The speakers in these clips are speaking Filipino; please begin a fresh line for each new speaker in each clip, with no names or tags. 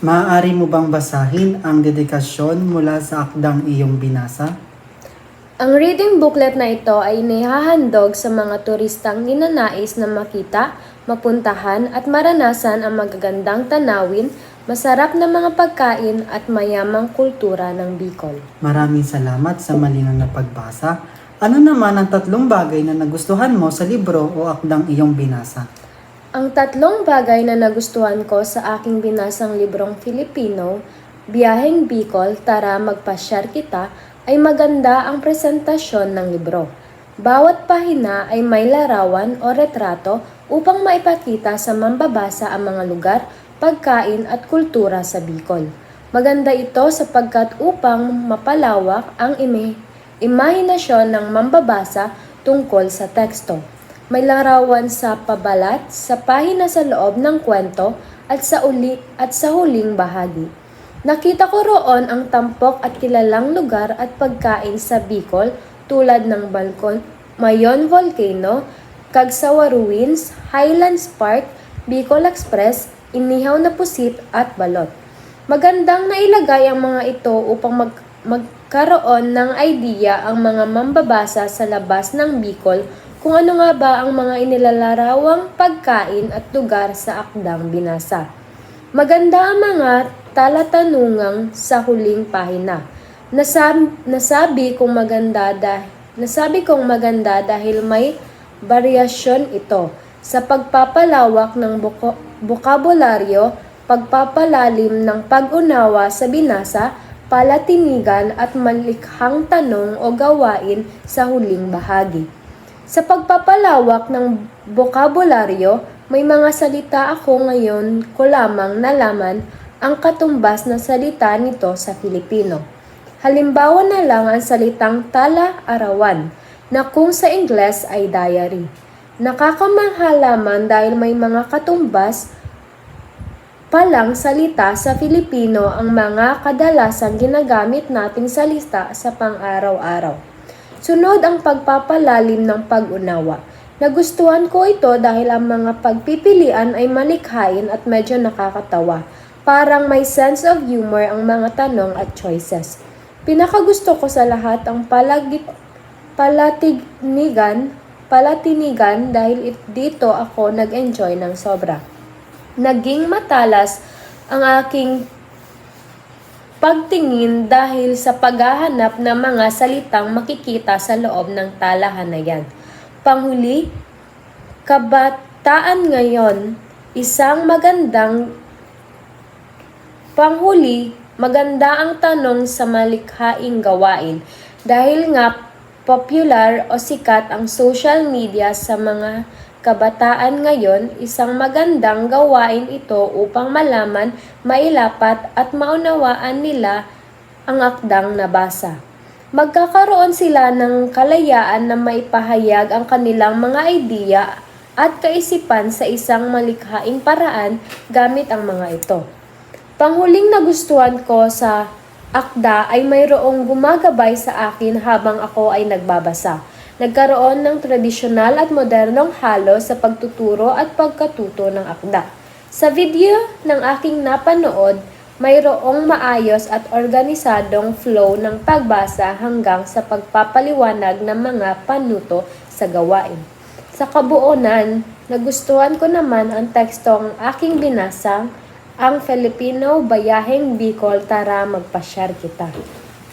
Maaari mo bang basahin ang dedikasyon mula sa akdang iyong binasa?
Ang reading booklet na ito ay inihahandog sa mga turistang ninanais na makita, mapuntahan at maranasan ang magagandang tanawin, masarap na mga pagkain at mayamang kultura ng Bicol.
Maraming salamat sa malinang na pagbasa. Ano naman ang 3 bagay na nagustuhan mo sa libro o akdang iyong binasa?
Ang 3 bagay na nagustuhan ko sa aking binasang librong Filipino, Biyaheng Bicol, Tara Magpasyar Kita, ay maganda ang presentasyon ng libro. Bawat pahina ay may larawan o retrato upang maipakita sa mambabasa ang mga lugar, pagkain at kultura sa Bicol. Maganda ito sapagkat upang mapalawak ang imahinasyon ng mambabasa tungkol sa teksto. May larawan sa pabalat, sa pahina sa loob ng kwento at sa huling bahagi. Nakita ko roon ang tampok at kilalang lugar at pagkain sa Bicol tulad ng Mayon Volcano, Cagsawa Ruins, Highlands Park, Bicol Express, inihaw na pusit at balot. Magandang nailagay ang mga ito upang magkaroon ng idea ang mga mambabasa sa labas ng Bicol kung ano nga ba ang mga inilarawang pagkain at lugar sa akdang binasa. Maganda ang mga talatanungang sa huling pahina. Nasabi kong maganda dahil may varyasyon ito sa pagpapalawak ng bokabularyo, pagpapalalim ng pag-unawa sa binasa, palatinigan at malikhang tanong o gawain sa huling bahagi. Sa pagpapalawak ng bokabularyo, may mga salita ako ngayon ko lamang nalaman ang katumbas na salita nito sa Filipino. Halimbawa na lang ang salitang tala-arawan na kung sa Ingles ay diary. Nakakamangha lamang dahil may mga katumbas palang salita sa Filipino ang mga kadalasang ginagamit nating salita sa pang-araw-araw. Sunod ang pagpapalalim ng pag-unawa. Nagustuhan ko ito dahil ang mga pagpipilian ay malikhain at medyo nakakatawa. Parang may sense of humor ang mga tanong at choices. Pinakagusto ko sa lahat ang palatinigan dahil dito ako nag-enjoy ng sobra. Naging matalas ang aking pagtingin dahil sa paghahanap ng mga salitang makikita sa loob ng talahan na yan. Panghuli, kabataan ngayon, maganda ang tanong sa malikhaing gawain dahil nga popular o sikat ang social media sa mga kabataan ngayon, isang magandang gawain ito upang malaman, mailapat at maunawaan nila ang akdang nabasa. Magkakaroon sila ng kalayaan na maipahayag ang kanilang mga idea at kaisipan sa isang malikhaing paraan gamit ang mga ito. Panghuling nagustuhan ko sa akda ay mayroong gumagabay sa akin habang ako ay nagbabasa. Nagkaroon ng tradisyonal at modernong halo sa pagtuturo at pagkatuto ng akda. Sa video ng aking napanood, mayroong maayos at organisadong flow ng pagbasa hanggang sa pagpapaliwanag ng mga panuto sa gawain. Sa kabuuan, nagustuhan ko naman ang tekstong aking binasa, ang Filipino Biyaheng Bicol, Tara Magpasyar Kita.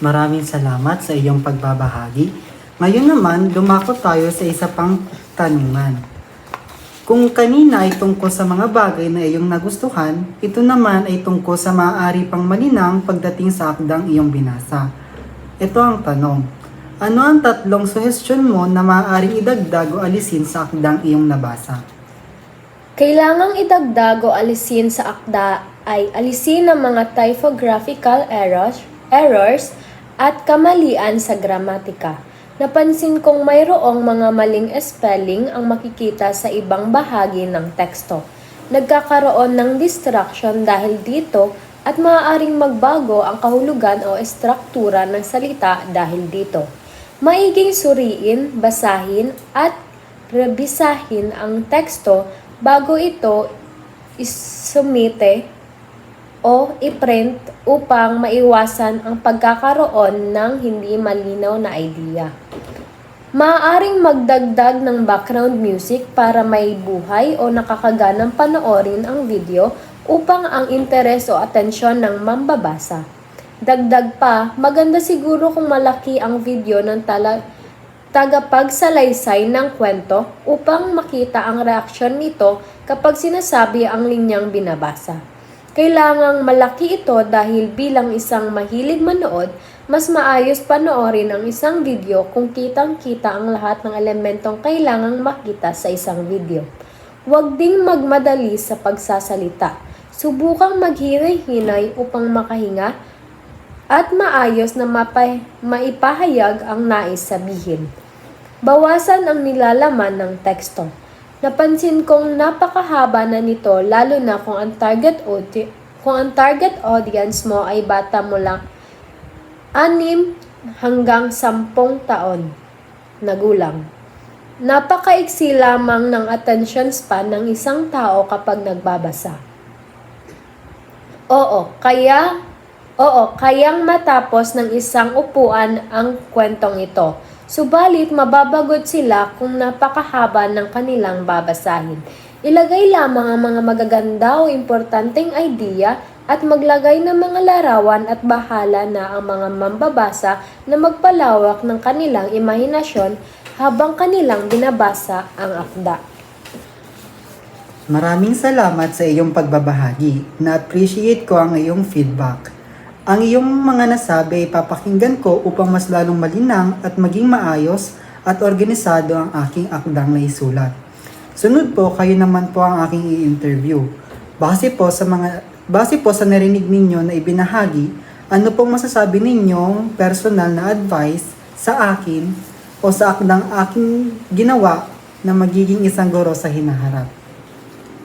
Maraming salamat sa iyong pagbabahagi. Ngayon naman, dumako tayo sa isa pang tanungan. Kung kanina ay tungkol sa mga bagay na iyong nagustuhan, ito naman ay tungkol sa maaari pang malinang pagdating sa akdang iyong binasa. Ito ang tanong. Ano ang 3 suhestyon mo na maaaring idagdag o alisin sa akdang iyong nabasa?
Kailangang idagdag o alisin sa akda ay alisin ang mga typographical errors at kamalian sa gramatika. Napansin kong mayroong mga maling spelling ang makikita sa ibang bahagi ng teksto. Nagkakaroon ng distraction dahil dito at maaaring magbago ang kahulugan o estruktura ng salita dahil dito. Maiging suriin, basahin at rebisahin ang teksto bago ito isumite o i-print upang maiwasan ang pagkakaroon ng hindi malinaw na idea. Maaaring magdagdag ng background music para may buhay o nakakaganang panoorin ang video upang ang interes o atensyon ng mambabasa. Dagdag pa, maganda siguro kung malaki ang video ng tagapagsalaysay ng kwento upang makita ang reaksyon nito kapag sinasabi ang linyang binabasa. Kailangang malaki ito dahil bilang isang mahilig manood, mas maayos panoorin ang isang video kung kitang-kita ang lahat ng elementong kailangang makita sa isang video. Huwag ding magmadali sa pagsasalita. Subukang maghinay-hinay upang makahinga at maayos na maipahayag ang nais sabihin. Bawasan ang nilalaman ng teksto. Napansin kong napakahaba na nito lalo na kung ang target audience mo ay bata mula 6 hanggang 10 taon na gulang. Napakaiksi lamang ng attention span ng isang tao kapag nagbabasa. Kayang matapos ng isang upuan ang kwentong ito. Subalit mababagot sila kung napakahaba ng kanilang babasahin. Ilagay lamang ang mga magaganda o importanteng idea at maglagay ng mga larawan at bahala na ang mga mambabasa na magpalawak ng kanilang imahinasyon habang kanilang binabasa ang akda.
Maraming salamat sa iyong pagbabahagi. Na-appreciate ko ang iyong feedback. Ang iyong mga nasabi ay papakinggan ko upang mas lalong malinang at maging maayos at organisado ang aking akdang naisulat. Sunod po, kayo naman po ang aking i-interview. Base po sa narinig ninyo na ibinahagi, ano pong masasabi ninyong personal na advice sa akin o sa akdang aking ginawa na magiging isang guro sa hinaharap?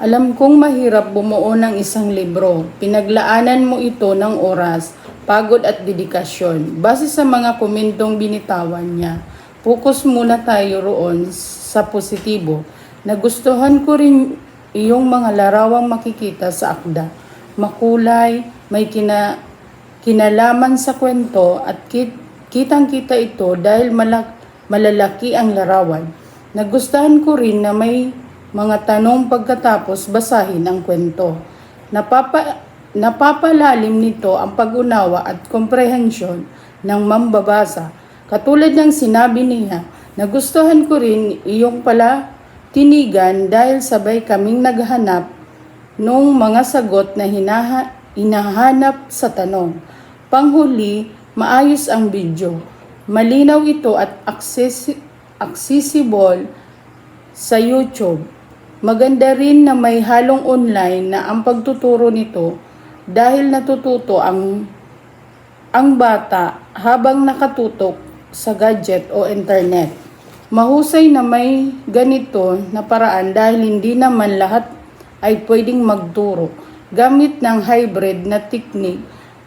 Alam kong mahirap bumuo ng isang libro. Pinaglaanan mo ito ng oras, pagod at dedikasyon. Base sa mga komentong binitawan niya, focus muna tayo roon sa positibo. Nagustuhan ko rin iyong mga larawang makikita sa akda. Makulay, may kinalaman sa kwento at kitang-kita ito dahil malalaki ang larawan. Nagustuhan ko rin na may mga tanong pagkatapos basahin ang kwento. Napapalalim nito ang pag-unawa at komprehensyon ng mambabasa. Katulad ng sinabi niya, nagustuhan ko rin iyong tinigan dahil sabay kaming naghanap nung mga sagot na hinahanap sa tanong. Panghuli, maayos ang video. Malinaw ito at accessible sa YouTube. Maganda rin na may halong online na ang pagtuturo nito dahil natututo ang bata habang nakatutok sa gadget o internet. Mahusay na may ganito na paraan dahil hindi naman lahat ay pwedeng magturo. Gamit ng hybrid na teknik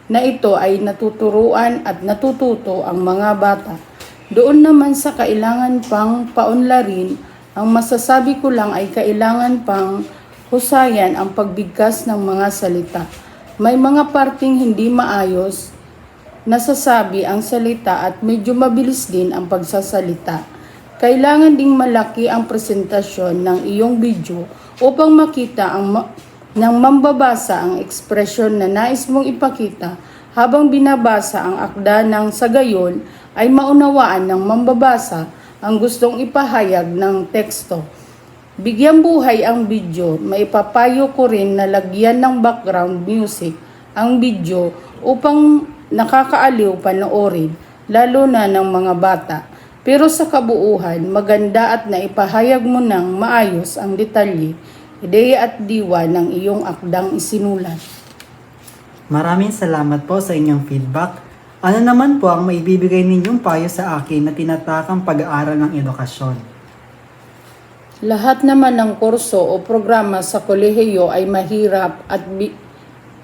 na ito ay natuturuan at natututo ang mga bata. Doon naman sa kailangan pang paunlarin, ang masasabi ko lang ay kailangan pang husayan ang pagbigkas ng mga salita. May mga parting hindi maayos nasasabi ang salita at medyo mabilis din ang pagsasalita. Kailangan ding malaki ang presentasyon ng iyong video upang makita ng mambabasa ang ekspresyon na nais mong ipakita habang binabasa ang akda ng sa gayon ay maunawaan ng mambabasa ang gustong ipahayag ng teksto. Bigyang buhay ang video, maipapayo ko rin na lagyan ng background music ang video upang nakakaaliw panoorin, lalo na ng mga bata. Pero sa kabuuhan, maganda at naipahayag mo ng maayos ang detalye, ideya at diwa ng iyong akdang isinulat.
Maraming salamat po sa inyong feedback. Ano naman po ang maibibigay ninyong payo sa akin na tinatakang pag-aaral ng edukasyon?
Lahat naman ng kurso o programa sa kolehiyo ay mahirap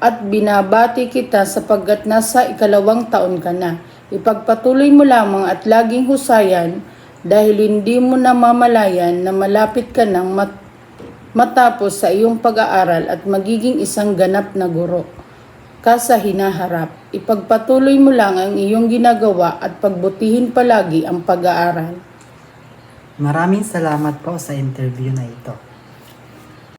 at binabati kita sapagkat nasa 2 taon ka na. Ipagpatuloy mo lamang at laging husayan dahil hindi mo namamalayan na malapit ka nang matapos sa iyong pag-aaral at magiging isang ganap na guro. ka sa hinaharap. Ipagpatuloy mo lang ang iyong ginagawa at pagbutihin palagi ang pag-aaral.
Maraming salamat po sa interview na ito.